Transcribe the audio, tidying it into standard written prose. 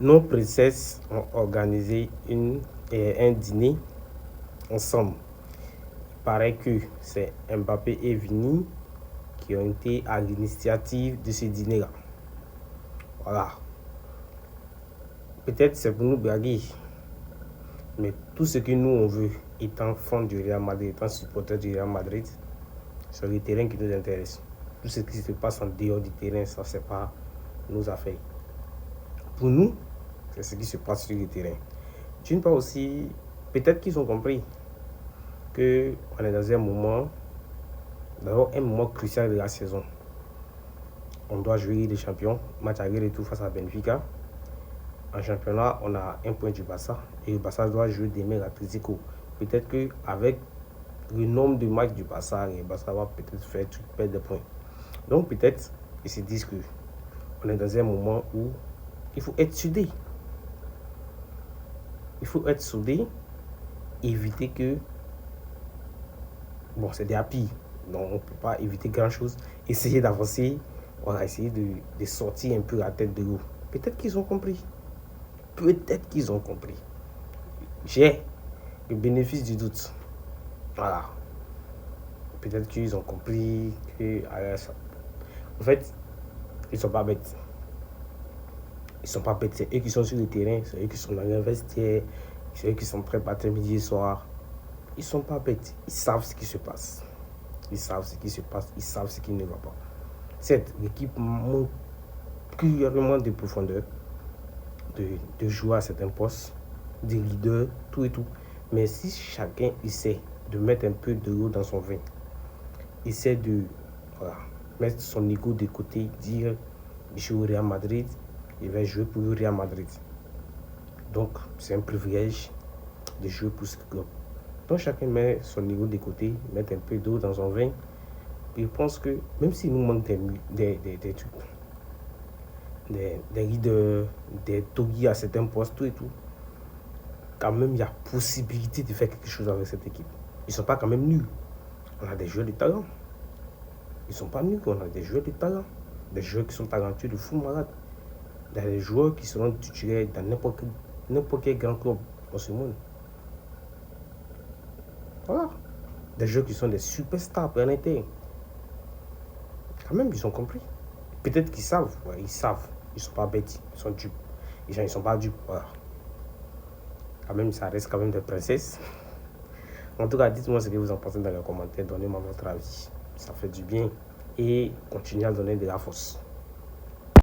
Nos princesses ont organisé un dîner ensemble. Il paraît que c'est Mbappé et Vini qui ont été à l'initiative de ce dîner-là. Voilà. Peut-être c'est pour nous blaguer, mais tout ce que nous on veut, étant fans du Real Madrid, étant supporters du Real Madrid, c'est le terrain qui nous intéresse. Tout ce qui se passe en dehors du terrain, ça c'est pas nos affaires. Pour nous, c'est ce qui se passe sur le terrain. D'une part aussi, peut-être qu'ils ont compris qu'on est dans un moment, d'abord un moment crucial de la saison. On doit jouer les champions, match aller et tout face à Benfica. En championnat, on a un point du Barça et le Barça doit jouer demain à Atlético. Peut-être qu'avec le nombre de matchs du Barça, le Barça va peut-être faire perdre des points. Donc peut-être ils se disent qu'on est dans un moment où il faut être soudé. Il faut être soudé, éviter que... Bon, c'est des happy, donc on ne peut pas éviter grand-chose. Essayer d'avancer, on a essayé de sortir un peu la tête de l'eau. Peut-être qu'ils ont compris. Peut-être qu'ils ont compris. J'ai le bénéfice du doute. Voilà. Peut-être qu'ils ont compris que... En fait, ils ne sont pas bêtes. Ils ne sont pas bêtes. C'est eux qui sont sur le terrain, c'est eux qui sont dans le vestiaire, c'est eux qui sont prêts matin, midi et soir. Ils ne sont pas bêtes. Ils savent ce qui se passe. Ils savent ce qui se passe. Ils savent ce qui ne va pas. Cette équipe manque cruellement de profondeur, de jouer à certains postes, des leaders, tout et tout. Mais si chacun essaie de mettre un peu de l'eau dans son vin, essaie de mettre son ego de côté, dire je suis au Real Madrid, il va jouer pour le Real Madrid. Donc c'est un privilège de jouer pour ce club. Donc chacun met son ego de côté, met un peu d'eau dans son vin. Et je pense que même s'il nous manque des trucs, des leaders, des togis à certains postes, tout et tout, quand même il y a possibilité de faire quelque chose avec cette équipe. Ils ne sont pas quand même nuls. On a des joueurs de talent. Ils ne sont pas nuls, on a des joueurs de talent. Des joueurs qui sont talentueux de fou malade. Il y a des joueurs qui seront titulaires dans n'importe quel grand club dans ce monde. Voilà. Des joueurs qui sont des superstars planétaires. Quand même, ils ont compris. Peut-être qu'ils savent. Ouais, ils savent. Ils ne sont pas bêtes. Ils sont dupes. Les gens, ils ne sont pas dupes. Voilà. Quand même, ça reste quand même des princesses. En tout cas, dites-moi ce que vous en pensez dans les commentaires. Donnez-moi votre avis. Ça fait du bien. Et continuez à donner de la force.